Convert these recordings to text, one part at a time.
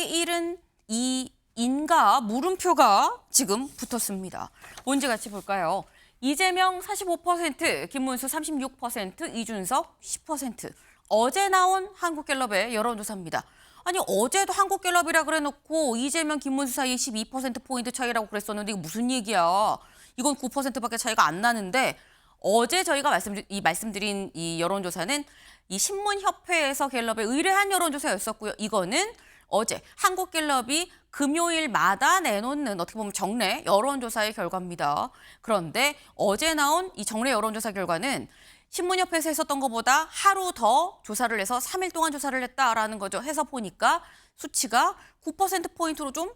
더하기 1은 2인가 물음표가 지금 붙었습니다. 뭔지 같이 볼까요? 이재명 45%, 김문수 36%, 이준석 10%. 어제 나온 한국갤럽의 여론조사입니다. 아니 어제도 한국갤럽이라 그래놓고 이재명, 김문수 사이에 12%포인트 차이라고 그랬었는데 이거 무슨 얘기야. 이건 9%밖에 차이가 안 나는데 어제 저희가 말씀드린 이 여론조사는 이 신문협회에서 갤럽에 의뢰한 여론조사였었고요. 이거는 어제 한국갤럽이 금요일마다 내놓는 어떻게 보면 정례 여론조사의 결과입니다. 그런데 어제 나온 이 정례 여론조사 결과는 신문협회에서 했었던 것보다 하루 더 조사를 해서 3일 동안 조사를 했다라는 거죠. 해서 보니까 수치가 9%포인트로 좀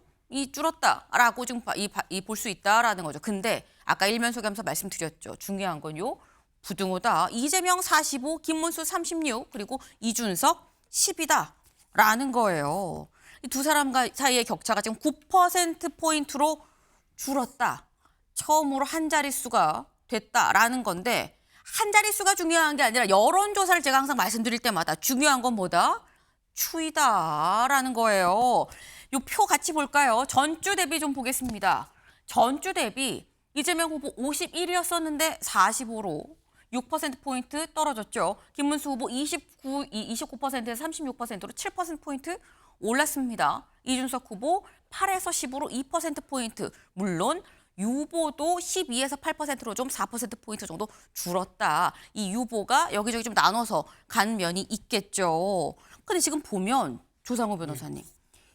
줄었다라고 지금 볼 수 있다라는 거죠. 근데 아까 일면 소개하면서 말씀드렸죠. 중요한 건요. 부등호다. 이재명 45, 김문수 36, 그리고 이준석 10이다라는 거예요. 이 두 사람 사이의 격차가 지금 9%포인트로 줄었다. 처음으로 한 자릿수가 됐다라는 건데 한 자릿수가 중요한 게 아니라 여론조사를 제가 항상 말씀드릴 때마다 중요한 건 뭐다? 추이다라는 거예요. 이 표 같이 볼까요? 전주 대비 좀 보겠습니다. 전주 대비 이재명 후보 51이었었는데 45로 6%포인트 떨어졌죠. 김문수 후보 29%에서 36%로 7%포인트 올랐습니다. 이준석 후보 8에서 10으로 2%포인트. 물론 유보도 12에서 8%로 좀 4%포인트 정도 줄었다. 이 유보가 여기저기 좀 나눠서 간 면이 있겠죠. 근데 지금 보면 조상호 변호사님,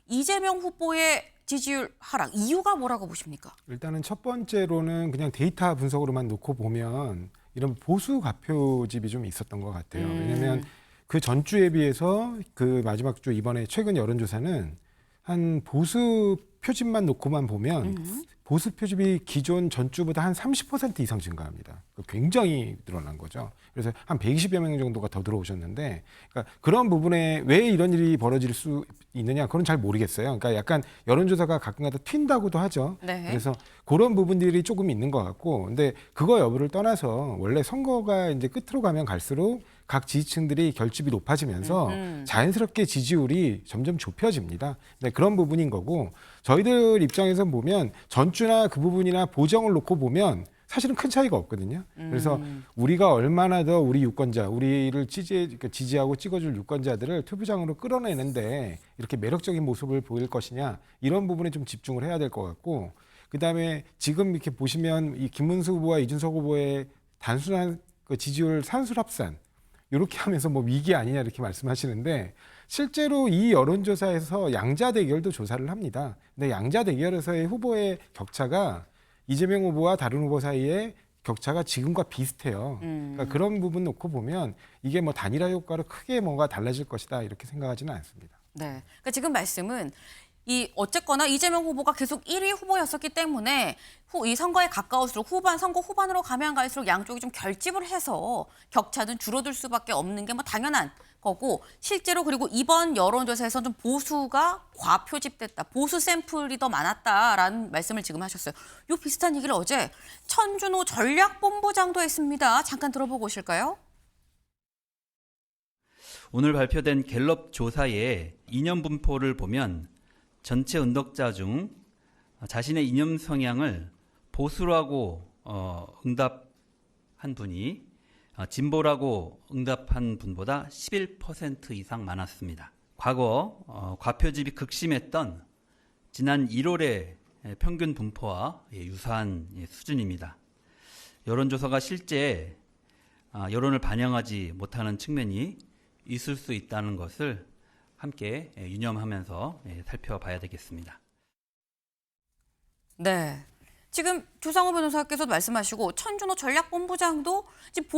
이재명 후보의 지지율 하락 이유가 뭐라고 보십니까? 일단은 첫 번째로는 그냥 데이터 분석으로만 놓고 보면 이런 보수 가표집이 좀 있었던 것 같아요. 왜냐하면 그 전주에 비해서 그 마지막 주 이번에 최근 여론조사는 한 보수 표집만 놓고만 보면 보수 표집이 기존 전주보다 한 30% 이상 증가합니다. 굉장히 늘어난 거죠. 그래서 한 120여 명 정도가 더 들어오셨는데, 그러니까 그런 부분에 왜 이런 일이 벌어질 수 있느냐, 그건 잘 모르겠어요. 그러니까 약간 여론조사가 가끔가다 튄다고도 하죠. 네. 그래서 그런 부분들이 조금 있는 것 같고, 근데 그거 여부를 떠나서 원래 선거가 이제 끝으로 가면 갈수록 각 지지층들이 결집이 높아지면서 자연스럽게 지지율이 점점 좁혀집니다. 네, 그런 부분인 거고, 저희들 입장에서 보면 전주나 그 부분이나 보정을 놓고 보면 사실은 큰 차이가 없거든요. 그래서 우리가 얼마나 더 우리 유권자, 우리를 지지하고 찍어줄 유권자들을 투표장으로 끌어내는데 이렇게 매력적인 모습을 보일 것이냐, 이런 부분에 좀 집중을 해야 될 것 같고, 그다음에 지금 이렇게 보시면 이 김문수 후보와 이준석 후보의 단순한 그 지지율 산술합산, 이렇게 하면서 뭐 위기 아니냐 이렇게 말씀하시는데, 실제로 이 여론조사에서 양자 대결도 조사를 합니다. 근데 양자 대결에서의 후보의 격차가 이재명 후보와 다른 후보 사이에 격차가 지금과 비슷해요. 그러니까 그런 부분 놓고 보면 이게 뭐 단일화 효과로 크게 뭔가 달라질 것이다 이렇게 생각하지는 않습니다. 네. 그러니까 지금 말씀은 어쨌거나 이재명 후보가 계속 1위 후보였었기 때문에 이 선거에 가까울수록 선거 후반으로 가면 갈수록 양쪽이 좀 결집을 해서 격차는 줄어들 수밖에 없는 게 뭐 당연한 거고, 실제로 그리고 이번 여론조사에서 좀 보수가 과표집됐다, 보수 샘플이 더 많았다라는 말씀을 지금 하셨어요. 요 비슷한 얘기를 어제 천준호 전략본부장도 했습니다. 잠깐 들어보고 오실까요? 오늘 발표된 갤럽 조사의 이념 분포를 보면 전체 응답자 중 자신의 이념 성향을 보수라고 응답한 분이 진보라고 응답한 분보다 11% 이상 많았습니다. 과거 과표집이 극심했던 지난 1월의 평균 분포와 유사한 수준입니다. 여론조사가 실제 여론을 반영하지 못하는 측면이 있을 수 있다는 것을 함께 유념하면서 살펴봐야 되겠습니다. 네. 지금 조상호 변호사께서 말씀하시고 천준호 전략본부장도 지금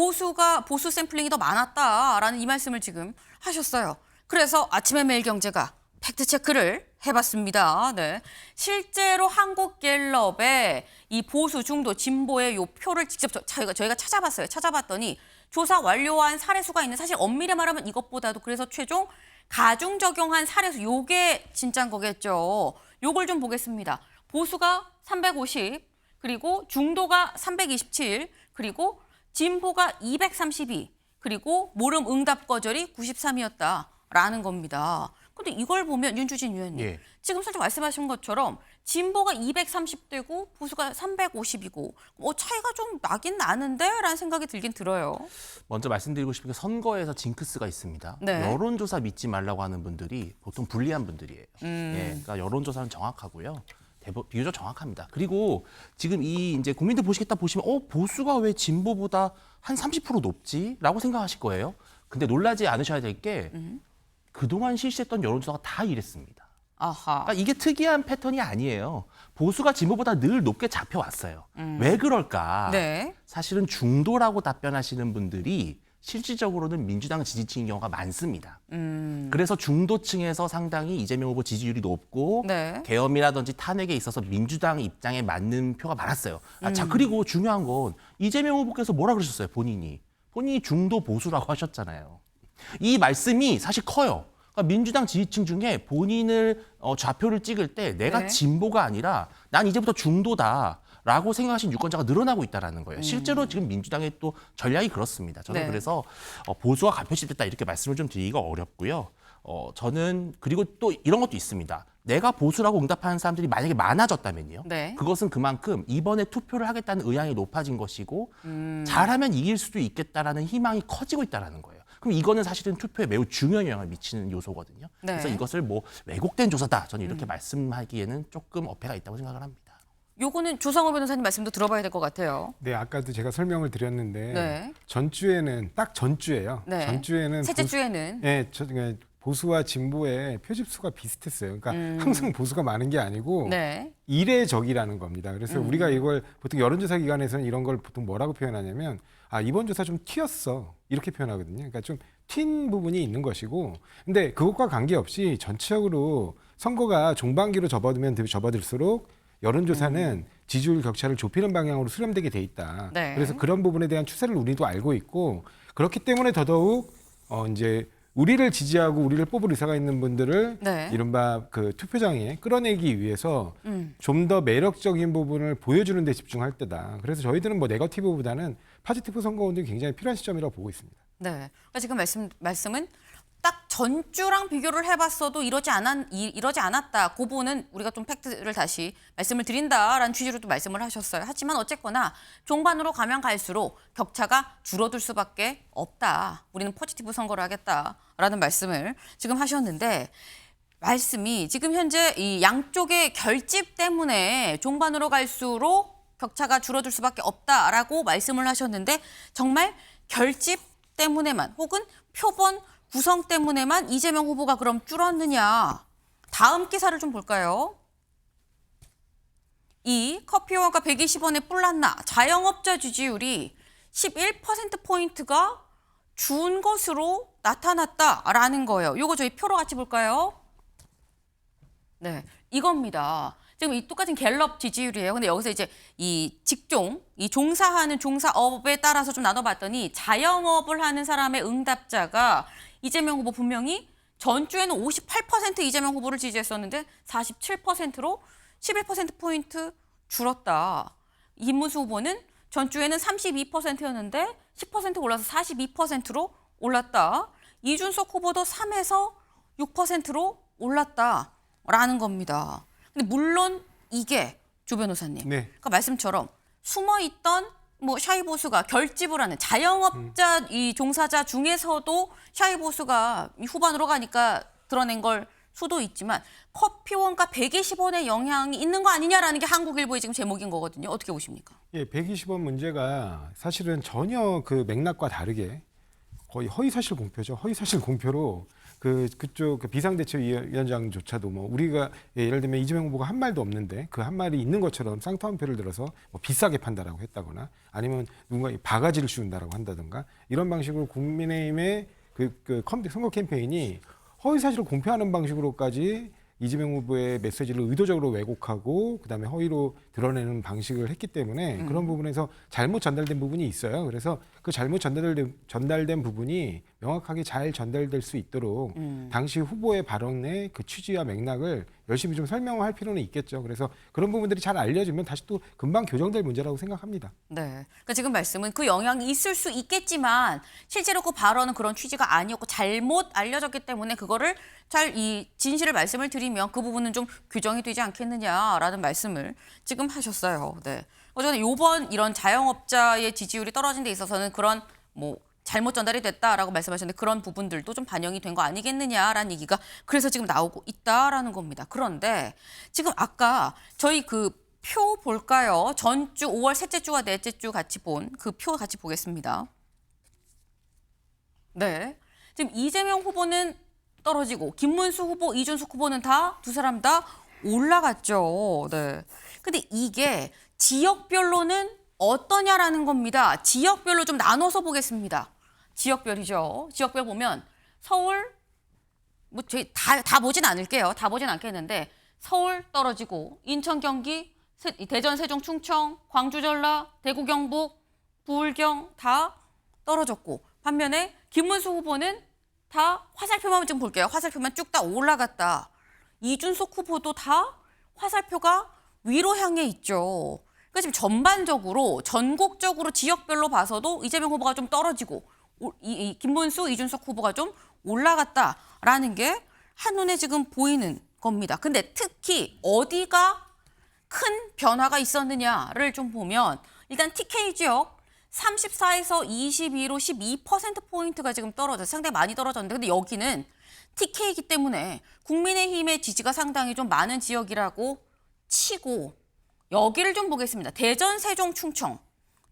보수 샘플링이 더 많았다라는 이 말씀을 지금 하셨어요. 그래서 아침에 매일경제가 팩트체크를 해봤습니다. 네. 실제로 한국갤럽의 이 보수, 중도, 진보의 요 표를 직접 저희가 찾아봤더니 조사 완료한 사례수가 있는, 사실 엄밀히 말하면 이것보다도 그래서 최종 가중 적용한 사례수, 요게 진짜인 거겠죠. 요걸 좀 보겠습니다. 보수가 350, 그리고 중도가 327, 그리고 진보가 232, 그리고 모름 응답 거절이 93이었다라는 겁니다. 근데 이걸 보면 윤주진 위원님, 예. 지금 살짝 말씀하신 것처럼 진보가 230대고 보수가 350이고 차이가 좀 나긴 나는데 라는 생각이 들긴 들어요. 먼저 말씀드리고 싶은 게 선거에서 징크스가 있습니다. 네. 여론조사 믿지 말라고 하는 분들이 보통 불리한 분들이에요. 예, 그러니까 여론조사는 정확하고요. 비교적 정확합니다. 그리고 지금 이제 국민들 보시겠다 보시면 보수가 왜 진보보다 한 30% 높지?라고 생각하실 거예요. 근데 놀라지 않으셔야 될 게 그동안 실시했던 여론조사가 다 이랬습니다. 아하. 그러니까 이게 특이한 패턴이 아니에요. 보수가 진보보다 늘 높게 잡혀왔어요. 왜 그럴까? 네. 사실은 중도라고 답변하시는 분들이 실질적으로는 민주당 지지층인 경우가 많습니다. 그래서 중도층에서 상당히 이재명 후보 지지율이 높고 네. 계엄이라든지 탄핵에 있어서 민주당 입장에 맞는 표가 많았어요. 자, 그리고 중요한 건 이재명 후보께서 뭐라 그러셨어요? 본인이 중도 보수라고 하셨잖아요. 이 말씀이 사실 커요. 그러니까 민주당 지지층 중에 본인을 좌표를 찍을 때 내가 네. 진보가 아니라 난 이제부터 중도다. 라고 생각하신 유권자가 늘어나고 있다는 거예요. 실제로 지금 민주당의 또 전략이 그렇습니다. 저는 네. 그래서 보수가 가표시됐다 이렇게 말씀을 좀 드리기가 어렵고요. 저는 그리고 또 이런 것도 있습니다. 내가 보수라고 응답하는 사람들이 만약에 많아졌다면요. 네. 그것은 그만큼 이번에 투표를 하겠다는 의향이 높아진 것이고 잘하면 이길 수도 있겠다라는 희망이 커지고 있다는 거예요. 그럼 이거는 사실은 투표에 매우 중요한 영향을 미치는 요소거든요. 네. 그래서 이것을 뭐 왜곡된 조사다. 저는 이렇게 말씀하기에는 조금 어폐가 있다고 생각을 합니다. 요거는 조상호 변호사님 말씀도 들어봐야 될 것 같아요. 네, 아까도 제가 설명을 드렸는데 네. 전주에는 딱 전주예요. 네. 전주에는 셋째 주에는 네, 보수와 진보의 표집수가 비슷했어요. 그러니까 항상 보수가 많은 게 아니고 네. 이례적이라는 겁니다. 그래서 우리가 이걸 보통 여론조사 기관에서는 이런 걸 보통 뭐라고 표현하냐면 이번 조사 좀 튀었어 이렇게 표현하거든요. 그러니까 좀 튄 부분이 있는 것이고, 근데 그것과 관계없이 전체적으로 선거가 종반기로 접어들수록 여론조사는 지지율 격차를 좁히는 방향으로 수렴되게 돼 있다. 네. 그래서 그런 부분에 대한 추세를 우리도 알고 있고, 그렇기 때문에 더더욱 이제 우리를 지지하고 우리를 뽑을 의사가 있는 분들을 네. 이른바 그 투표장에 끌어내기 위해서 좀 더 매력적인 부분을 보여주는 데 집중할 때다. 그래서 저희들은 뭐 네거티브보다는 파지티브 선거운동이 굉장히 필요한 시점이라고 보고 있습니다. 네. 그러니까 지금 말씀은 딱 전주랑 비교를 해봤어도 이러지 않았다. 그 부분은 우리가 좀 팩트를 다시 말씀을 드린다라는 취지로 또 말씀을 하셨어요. 하지만 어쨌거나 종반으로 가면 갈수록 격차가 줄어들 수밖에 없다. 우리는 포지티브 선거를 하겠다라는 말씀을 지금 하셨는데, 말씀이 지금 현재 이 양쪽의 결집 때문에 종반으로 갈수록 격차가 줄어들 수밖에 없다라고 말씀을 하셨는데, 정말 결집 때문에만 혹은 표본 구성 때문에만 이재명 후보가 그럼 줄었느냐. 다음 기사를 좀 볼까요? 이 커피 원가 120원에 뿔났나 자영업자 지지율이 11%포인트가 준 것으로 나타났다라는 거예요. 이거 저희 표로 같이 볼까요? 네, 이겁니다. 지금 이 똑같은 갤럽 지지율이에요. 근데 여기서 이제 이 직종, 이 종사하는 종사업에 따라서 좀 나눠봤더니 자영업을 하는 사람의 응답자가 이재명 후보 분명히 전주에는 58% 이재명 후보를 지지했었는데 47%로 11%포인트 줄었다. 김문수 후보는 전주에는 32%였는데 10% 올라서 42%로 올랐다. 이준석 후보도 3에서 6%로 올랐다라는 겁니다. 근데 물론 이게 조 변호사님, 네. 그러니까 말씀처럼 숨어있던 뭐 샤이 보수가 결집을 하는 자영업자 이 종사자 중에서도 샤이 보수가 후반으로 가니까 드러낸 걸 수도 있지만 커피 원가 120원의 영향이 있는 거 아니냐라는 게 한국일보의 지금 제목인 거거든요. 어떻게 보십니까? 예, 120원 문제가 사실은 전혀 그 맥락과 다르게 거의 허위사실 공표죠. 허위사실 공표로 그쪽 비상대책위원장조차도 뭐 우리가 예를 들면 이재명 후보가 한 말도 없는데 그 한 말이 있는 것처럼 쌍터한표를 들어서 뭐 비싸게 판다라고 했다거나 아니면 누군가 바가지를 씌운다라고 한다든가 이런 방식으로 국민의힘의 선거 캠페인이 허위사실을 공표하는 방식으로까지 이재명 후보의 메시지를 의도적으로 왜곡하고 그다음에 허위로 드러내는 방식을 했기 때문에 그런 부분에서 잘못 전달된 부분이 있어요. 그래서 그 잘못 전달된 부분이 명확하게 잘 전달될 수 있도록 당시 후보의 발언의 그 취지와 맥락을 열심히 좀 설명할 필요는 있겠죠. 그래서 그런 부분들이 잘 알려지면 다시 또 금방 교정될 문제라고 생각합니다. 네. 그러니까 지금 말씀은 그 영향이 있을 수 있겠지만 실제로 그 발언은 그런 취지가 아니었고 잘못 알려졌기 때문에 그거를 잘 이 진실을 말씀을 드리면 그 부분은 좀 규정이 되지 않겠느냐라는 말씀을 지금 하셨어요. 네. 어쨌든 요번 이런 자영업자의 지지율이 떨어진 데 있어서는 그런 뭐 잘못 전달이 됐다라고 말씀하셨는데 그런 부분들도 좀 반영이 된 거 아니겠느냐라는 얘기가 그래서 지금 나오고 있다라는 겁니다. 그런데 지금 아까 저희 그 표 볼까요? 전주 5월 셋째 주와 넷째 주 같이 본 그 표 같이 보겠습니다. 네. 지금 이재명 후보는 떨어지고 김문수 후보, 이준석 후보는 다 두 사람 다 올라갔죠. 네. 근데 이게 지역별로는 어떠냐라는 겁니다. 지역별로 좀 나눠서 보겠습니다. 지역별이죠. 지역별 보면 서울 뭐 저희 다 보진 않을게요. 다 보진 않겠는데 서울 떨어지고 인천, 경기, 대전, 세종, 충청, 광주, 전라, 대구, 경북, 부울경 다 떨어졌고 반면에 김문수 후보는 다 화살표만 좀 볼게요. 화살표만 쭉 다 올라갔다. 이준석 후보도 다 화살표가 위로 향해 있죠. 그러니까 지금 전반적으로 전국적으로 지역별로 봐서도 이재명 후보가 좀 떨어지고 김문수, 이준석 후보가 좀 올라갔다라는 게 한눈에 지금 보이는 겁니다. 근데 특히 어디가 큰 변화가 있었느냐를 좀 보면 일단 TK 지역 34에서 22로 12%포인트가 지금 떨어져요. 상당히 많이 떨어졌는데 근데 여기는 TK이기 때문에 국민의힘의 지지가 상당히 좀 많은 지역이라고 치고 여기를 좀 보겠습니다. 대전, 세종, 충청.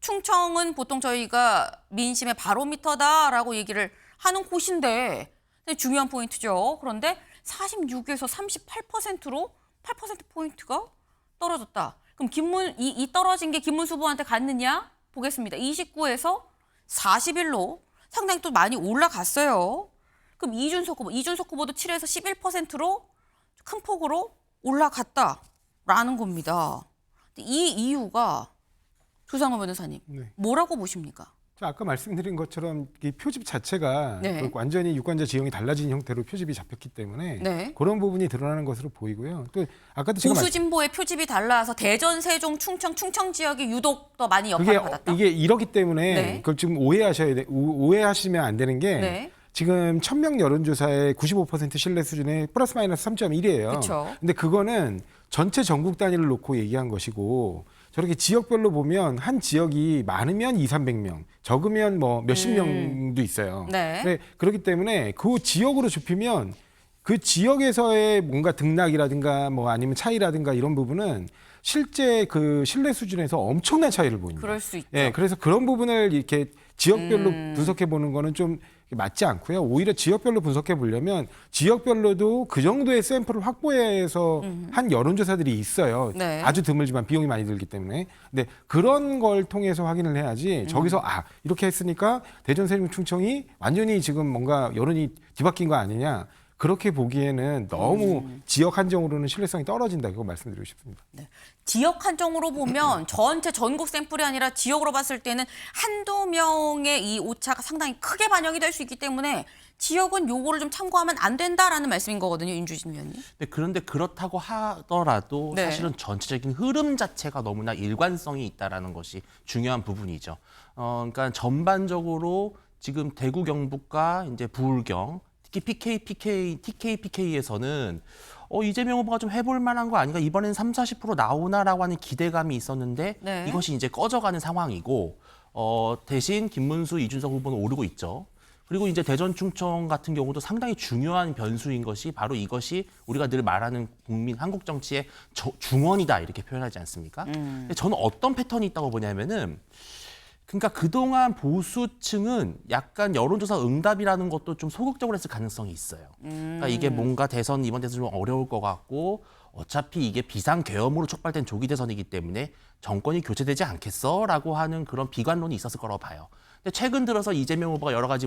충청은 보통 저희가 민심의 바로미터다라고 얘기를 하는 곳인데 중요한 포인트죠. 그런데 46에서 38%로 8%포인트가 떨어졌다. 그럼 이 떨어진 게 김문수 후보한테 갔느냐? 보겠습니다. 29에서 41로 상당히 또 많이 올라갔어요. 그럼 이준석 후보도 7에서 11%로 큰 폭으로 올라갔다라는 겁니다. 이 이유가 조상호 변호사님 뭐라고 보십니까? 아까 말씀드린 것처럼 이 표집 자체가 네. 완전히 유권자 지형이 달라진 형태로 표집이 잡혔기 때문에 네. 그런 부분이 드러나는 것으로 보이고요. 또 아까도 제가 보수 진보의 표집이 달라서 대전, 세종, 충청 지역이 유독 더 많이 여파를 받았다. 이게 이렇기 때문에 네. 그걸 지금 오해하시면 안 되는 게 네. 지금 1000명 여론조사의 95% 신뢰 수준의 플러스 마이너스 3.1이에요. 그렇죠. 근데 그거는 전체 전국 단위를 놓고 얘기한 것이고 저렇게 지역별로 보면 한 지역이 많으면 200~300명, 적으면 뭐 몇십 명도 있어요. 네. 그렇기 때문에 그 지역으로 좁히면 그 지역에서의 뭔가 등락이라든가 뭐 아니면 차이라든가 이런 부분은 실제 그 신뢰 수준에서 엄청난 차이를 보입니다. 그럴 수 있죠. 예, 그래서 그런 부분을 이렇게 지역별로 분석해 보는 거는 좀 맞지 않고요. 오히려 지역별로 분석해 보려면 지역별로도 그 정도의 샘플을 확보해서 한 여론조사들이 있어요. 네. 아주 드물지만 비용이 많이 들기 때문에. 근데 그런 걸 통해서 확인을 해야지 저기서 이렇게 했으니까 대전, 세종, 충청이 완전히 지금 뭔가 여론이 뒤바뀐 거 아니냐. 그렇게 보기에는 너무 지역 한정으로는 신뢰성이 떨어진다. 이거 말씀드리고 싶습니다. 네. 지역 한정으로 보면 전국 샘플이 아니라 지역으로 봤을 때는 한두 명의 이 오차가 상당히 크게 반영이 될 수 있기 때문에 지역은 요거를 좀 참고하면 안 된다라는 말씀인 거거든요. 윤주진 위원님. 네, 그런데 그렇다고 하더라도 네. 사실은 전체적인 흐름 자체가 너무나 일관성이 있다라는 것이 중요한 부분이죠. 그러니까 전반적으로 지금 대구 경북과 이제 부울경 특히 TK/PK에서는 이재명 후보가 좀 해볼 만한 거 아닌가 이번엔 30~40% 나오나라고 하는 기대감이 있었는데 네. 이것이 이제 꺼져가는 상황이고 대신 김문수, 이준석 후보는 오르고 있죠. 그리고 이제 대전, 충청 같은 경우도 상당히 중요한 변수인 것이 바로 이것이 우리가 늘 말하는 국민 한국 정치의 중원이다 이렇게 표현하지 않습니까? 근데 저는 어떤 패턴이 있다고 보냐면은 그러니까 그동안 보수층은 약간 여론조사 응답이라는 것도 좀 소극적으로 했을 가능성이 있어요. 그러니까 이게 뭔가 이번 대선 좀 어려울 것 같고 어차피 이게 비상계엄으로 촉발된 조기 대선이기 때문에 정권이 교체되지 않겠어라고 하는 그런 비관론이 있었을 거라고 봐요. 근데 최근 들어서 이재명 후보가 여러 가지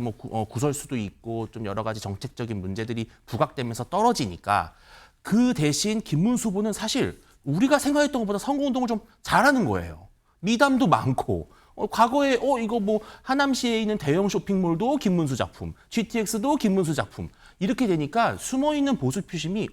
구설수도 있고 좀 여러 가지 정책적인 문제들이 부각되면서 떨어지니까 그 대신 김문수 후보는 사실 우리가 생각했던 것보다 선거운동을 좀 잘하는 거예요. 미담도 많고 과거에 이거 뭐 하남시에 있는 대형 쇼핑몰도 김문수 작품, GTX도 김문수 작품 이렇게 되니까 숨어 있는 보수 표심이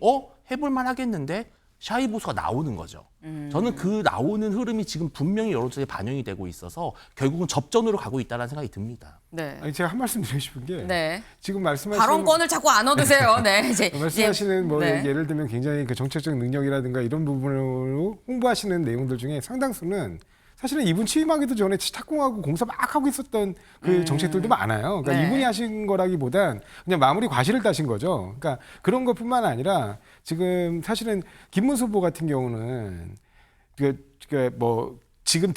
해볼 만하겠는데 샤이 보수가 나오는 거죠. 저는 그 나오는 흐름이 지금 분명히 여론조사에 반영이 되고 있어서 결국은 접전으로 가고 있다는 생각이 듭니다. 네. 아니, 제가 한 말씀 드리고 싶은 게 네. 지금 말씀하시는 발언권을 자꾸 안 얻으세요. 네. 이제 말씀하시는 뭐 네. 예를 들면 굉장히 그 정책적 능력이라든가 이런 부분으로 홍보하시는 내용들 중에 상당수는 사실은 이분 취임하기도 전에 착공하고 공사 막 하고 있었던 그 정책들도 많아요. 그러니까 네. 이분이 하신 거라기보단 그냥 마무리 과실을 따신 거죠. 그러니까 그런 것뿐만 아니라 지금 사실은 김문수 후보 같은 경우는 뭐 지금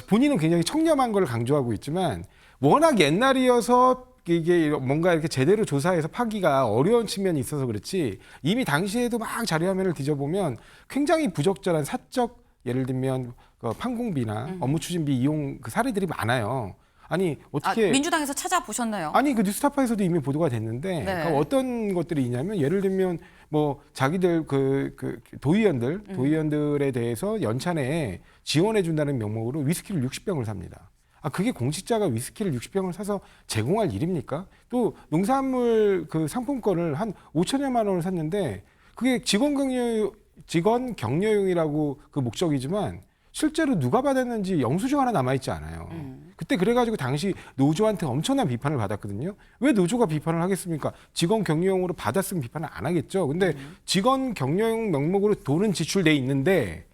본인은 굉장히 청렴한 걸 강조하고 있지만 워낙 옛날이어서 이게 뭔가 이렇게 제대로 조사해서 파기가 어려운 측면이 있어서 그렇지 이미 당시에도 막 자료화면을 뒤져보면 굉장히 부적절한 사적 예를 들면 그 판공비나 업무 추진비 이용 그 사례들이 많아요. 아니 어떻게 민주당에서 찾아보셨나요? 아니 그 뉴스타파에서도 이미 보도가 됐는데 네. 그러니까 어떤 것들이 있냐면 예를 들면 뭐 자기들 그 도의원들에 대해서 연차 내에 지원해 준다는 명목으로 위스키를 60병을 삽니다. 그게 공직자가 위스키를 60병을 사서 제공할 일입니까? 또 농산물 그 상품권을 한 5천여만 원을 샀는데 그게 직원 격려용이라고 그 목적이지만 실제로 누가 받았는지 영수증 하나 남아있지 않아요. 그때 그래가지고 당시 노조한테 엄청난 비판을 받았거든요. 왜 노조가 비판을 하겠습니까? 직원 격려용으로 받았으면 비판을 안 하겠죠. 근데 직원 격려용 명목으로 돈은 지출돼 있는데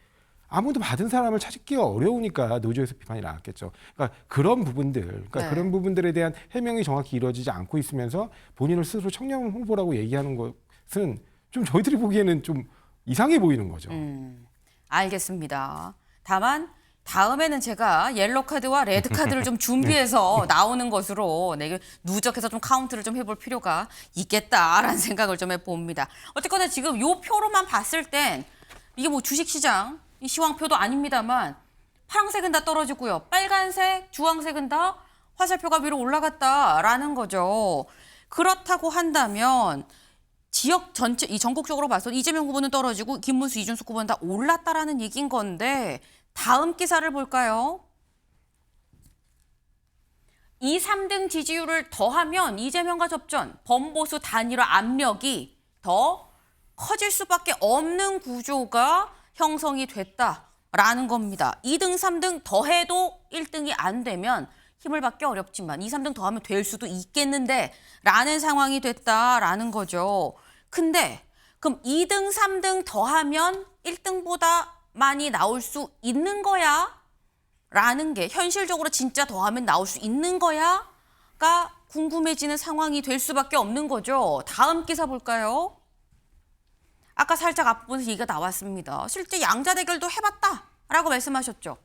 아무도 받은 사람을 찾기가 어려우니까 노조에서 비판이 나왔겠죠. 그러니까 그런 부분들, 네. 그런 부분들에 대한 해명이 정확히 이루어지지 않고 있으면서 본인을 스스로 청렴 후보라고 얘기하는 것은 좀 저희들이 보기에는 좀 이상해 보이는 거죠. 알겠습니다. 다만 다음에는 제가 옐로 카드와 레드 카드를 좀 준비해서 나오는 것으로 누적해서 좀 카운트를 좀 해볼 필요가 있겠다라는 생각을 좀 해봅니다. 어쨌거나 지금 요 표로만 봤을 땐 이게 뭐 주식시장 이 시황표도 아닙니다만 파란색은 다 떨어지고요. 빨간색, 주황색은 다 화살표가 위로 올라갔다라는 거죠. 그렇다고 한다면 지역 전체, 이 전국적으로 봐서 이재명 후보는 떨어지고 김문수, 이준석 후보는 다 올랐다라는 얘기인 건데 다음 기사를 볼까요? 2, 3등 지지율을 더하면 이재명과 접전, 범보수 단일화 압력이 더 커질 수밖에 없는 구조가 형성이 됐다라는 겁니다. 2등, 3등 더해도 1등이 안 되면 힘을 받기 어렵지만 2, 3등 더하면 될 수도 있겠는데 라는 상황이 됐다라는 거죠. 근데 그럼 2등, 3등 더하면 1등보다 많이 나올 수 있는 거야? 라는 게 현실적으로 진짜 더하면 나올 수 있는 거야? 가 궁금해지는 상황이 될 수밖에 없는 거죠. 다음 기사 볼까요? 아까 살짝 앞부분에서 얘기가 나왔습니다. 실제 양자 대결도 해봤다라고 말씀하셨죠.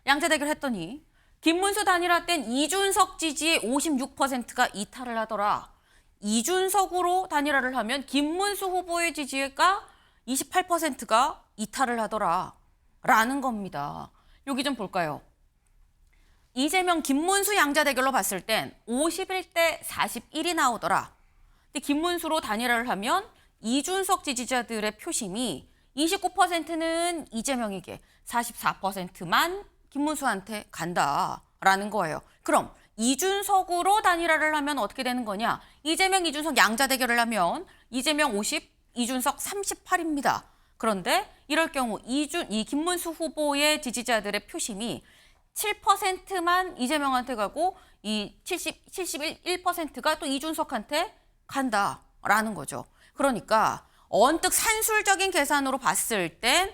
양자 대결 했더니 김문수 단일화 땐 이준석 지지의 56%가 이탈을 하더라. 이준석으로 단일화를 하면 김문수 후보의 지지가 28%가 이탈을 하더라. 라는 겁니다. 여기 좀 볼까요? 이재명, 김문수 양자 대결로 봤을 땐 51대 41이 나오더라. 근데 김문수로 단일화를 하면 이준석 지지자들의 표심이 29%는 이재명에게 44%만 김문수한테 간다라는 거예요. 그럼 이준석으로 단일화를 하면 어떻게 되는 거냐? 이재명, 이준석 양자 대결을 하면 이재명 50, 이준석 38입니다. 그런데 이럴 경우 이 김문수 후보의 지지자들의 표심이 7%만 이재명한테 가고 이 71%가 또 이준석한테 간다라는 거죠. 그러니까 언뜻 산술적인 계산으로 봤을 땐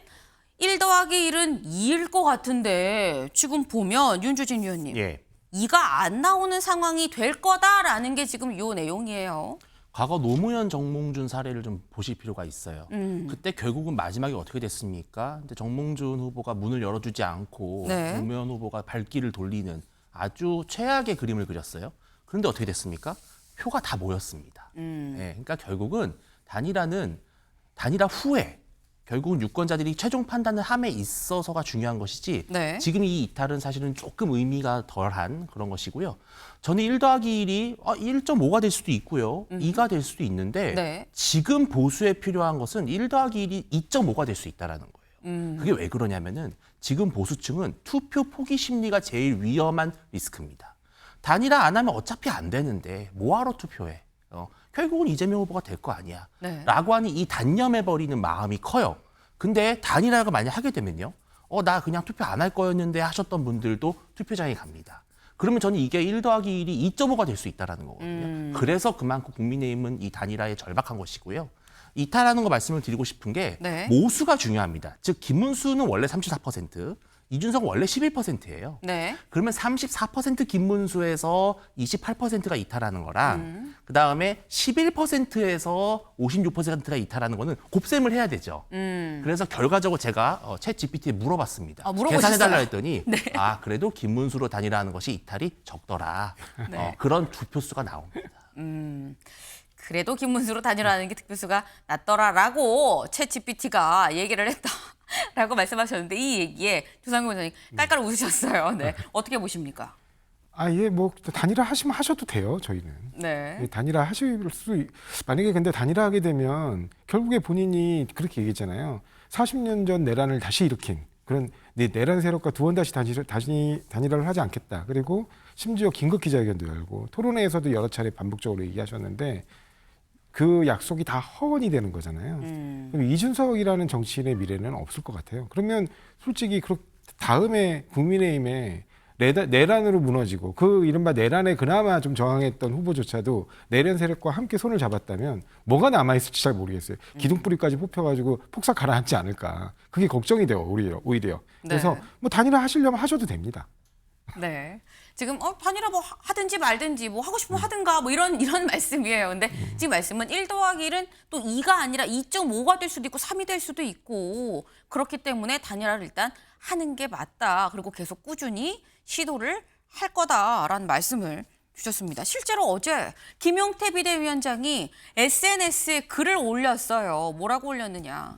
1 더하기 1은 2일 것 같은데 지금 보면 윤주진 위원님. 예. 2가 안 나오는 상황이 될 거다라는 게 지금 이 내용이에요. 과거 노무현 정몽준 사례를 좀 보실 필요가 있어요. 그때 결국은 마지막에 어떻게 됐습니까? 근데 정몽준 후보가 문을 열어주지 않고 네. 노무현 후보가 발길을 돌리는 아주 최악의 그림을 그렸어요. 그런데 어떻게 됐습니까? 표가 다 모였습니다. 네, 그러니까 결국은 단일화 후에 결국은 유권자들이 최종 판단을 함에 있어서가 중요한 것이지 네. 지금 이 이탈은 사실은 조금 의미가 덜한 그런 것이고요. 저는 1 더하기 1이 1.5가 될 수도 있고요. 2가 될 수도 있는데 네. 지금 보수에 필요한 것은 1 더하기 1이 2.5가 될 수 있다는 거예요. 그게 왜 그러냐면은 지금 보수층은 투표 포기 심리가 제일 위험한 리스크입니다. 단일화 안 하면 어차피 안 되는데 뭐하러 투표해? 결국은 이재명 후보가 될 거 아니야. 네. 라고 하니 이 단념해버리는 마음이 커요. 근데 단일화가 만약 하게 되면요. 나 그냥 투표 안 할 거였는데 하셨던 분들도 투표장에 갑니다. 그러면 저는 이게 1 더하기 1이 2.5가 될 수 있다는 거거든요. 그래서 그만큼 국민의힘은 이 단일화에 절박한 것이고요. 이탈하는 거 말씀을 드리고 싶은 게 네. 모수가 중요합니다. 즉 김문수는 원래 34%, 이준석은 원래 11%예요. 네. 그러면 34% 김문수에서 28%가 이탈하는 거랑 그다음에 11%에서 56%가 이탈하는 거는 곱셈을 해야 되죠. 그래서 결과적으로 제가 챗 GPT에 물어봤습니다. 물어보셨어요? 계산해달라 했더니 네. 그래도 김문수로 단일화하는 것이 이탈이 적더라. 네. 그런 투표수가 나옵니다. 그래도 김문수로 단일화하는 게 득표수가 낮더라라고 챗 GPT가 얘기를 했다라고 말씀하셨는데 이 얘기에 조상규 원장님 깔깔 웃으셨어요. 네. 어떻게 보십니까? 예, 뭐 단일화 하시면 하셔도 돼요, 저희는. 네. 단일화 하실 만약에 근데 단일화하게 되면 결국에 본인이 그렇게 얘기했잖아요. 40년 전 내란을 다시 일으킨 그런 내란 세력과 두 번 다시 단일화를 하지 않겠다. 그리고 심지어 긴급 기자회견도 열고 토론회에서도 여러 차례 반복적으로 얘기하셨는데 그 약속이 다 허언이 되는 거잖아요. 그럼 이준석이라는 정치인의 미래는 없을 것 같아요. 그러면 솔직히 다음에 국민의힘에 내란으로 무너지고 그 이른바 내란에 그나마 좀 저항했던 후보조차도 내란 세력과 함께 손을 잡았다면 뭐가 남아있을지 잘 모르겠어요. 기둥뿌리까지 뽑혀가지고 폭삭 가라앉지 않을까. 그게 걱정이 돼요, 오히려. 그래서 네. 뭐 단일화 하시려면 하셔도 됩니다. 네. 지금 단일화 뭐 하든지 말든지 뭐 하고 싶으면 하든가 뭐 이런 말씀이에요. 근데 지금 말씀은 1 더하기 1은 또 2가 아니라 2.5가 될 수도 있고 3이 될 수도 있고 그렇기 때문에 단일화를 일단 하는 게 맞다. 그리고 계속 꾸준히 시도를 할 거다라는 말씀을 주셨습니다. 실제로 어제 김용태 비대위원장이 SNS에 글을 올렸어요. 뭐라고 올렸느냐.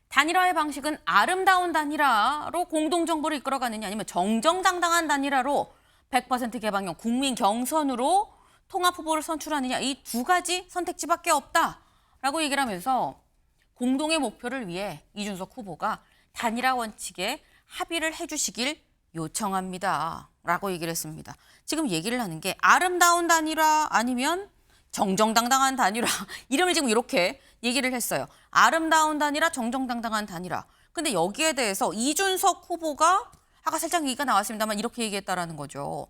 단일화의 방식은 아름다운 단일화로 공동정부를 이끌어가느냐 아니면 정정당당한 단일화로 100% 개방형 국민 경선으로 통합 후보를 선출하느냐 이 두 가지 선택지밖에 없다라고 얘기를 하면서 공동의 목표를 위해 이준석 후보가 단일화 원칙에 합의를 해주시길 요청합니다. 라고 얘기를 했습니다. 지금 얘기를 하는 게 아름다운 단일화 아니면 정정당당한 단일화 이름을 지금 이렇게 얘기를 했어요. 아름다운 단일화, 정정당당한 단일화. 근데 여기에 대해서 이준석 후보가 아까 살짝 얘기가 나왔습니다만 이렇게 얘기했다라는 거죠.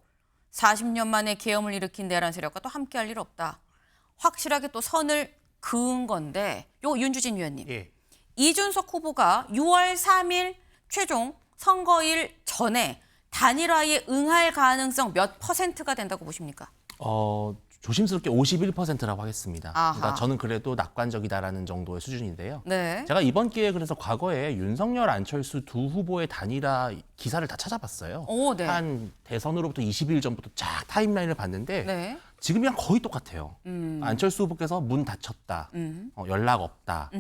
40년 만에 계엄을 일으킨 내란 세력과 또 함께할 일 없다. 확실하게 또 선을 그은 건데 요 윤주진 위원님. 예. 이준석 후보가 6월 3일 최종 선거일 전에 단일화에 응할 가능성 몇 %가 된다고 보십니까? 조심스럽게 51%라고 하겠습니다. 아하. 그러니까 저는 그래도 낙관적이다라는 정도의 수준인데요. 네. 제가 이번 기회에 그래서 과거에 윤석열, 안철수 두 후보의 단일화 기사를 다 찾아봤어요. 오, 네. 한 대선으로부터 20일 전부터 쫙 타임라인을 봤는데 네. 지금이랑 거의 똑같아요. 안철수 후보께서 문 닫혔다, 연락 없다,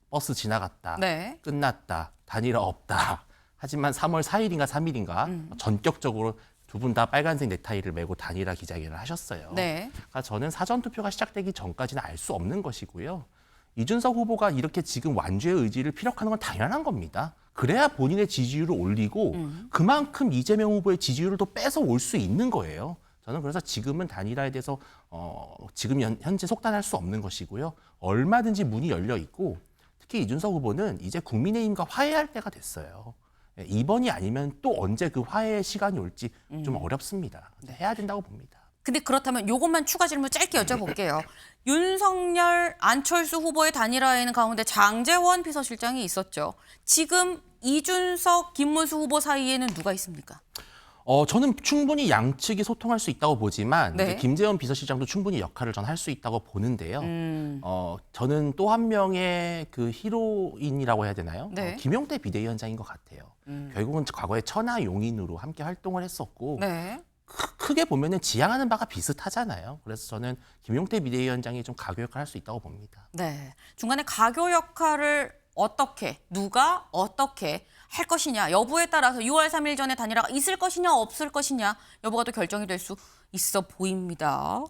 버스 지나갔다, 네. 끝났다, 단일화 없다. 하지만 3월 4일인가 3일인가 전격적으로 두 분 다 빨간색 넥타이를 메고 단일화 기자회견을 하셨어요. 네. 그러니까 저는 사전투표가 시작되기 전까지는 알 수 없는 것이고요. 이준석 후보가 이렇게 지금 완주의 의지를 피력하는 건 당연한 겁니다. 그래야 본인의 지지율을 올리고 그만큼 이재명 후보의 지지율을 또 뺏어 올 수 있는 거예요. 저는 그래서 지금은 단일화에 대해서 지금 현재 속단할 수 없는 것이고요. 얼마든지 문이 열려 있고 특히 이준석 후보는 이제 국민의힘과 화해할 때가 됐어요. 이번이 아니면 또 언제 그 화해의 시간이 올지 좀 어렵습니다. 해야 된다고 봅니다. 근데 그렇다면 요것만 추가 질문 짧게 여쭤볼게요. 윤석열, 안철수 후보의 단일화에는 가운데 장제원 비서실장이 있었죠. 지금 이준석, 김문수 후보 사이에는 누가 있습니까? 저는 충분히 양측이 소통할 수 있다고 보지만 네. 이제 김재원 비서실장도 충분히 역할을 전 할 수 있다고 보는데요. 저는 또 한 명의 그 히로인이라고 해야 되나요? 네. 김용태 비대위원장인 것 같아요. 결국은 과거에 천하 용인으로 함께 활동을 했었고 네. 크게 보면은 지향하는 바가 비슷하잖아요. 그래서 저는 김용태 비대위원장이 좀 가교 역할을 할 수 있다고 봅니다. 네. 중간에 가교 역할을 누가 어떻게 할 것이냐 여부에 따라서 6월 3일 전에 단일화가 있을 것이냐 없을 것이냐 여부가 또 결정이 될 수 있어 보입니다.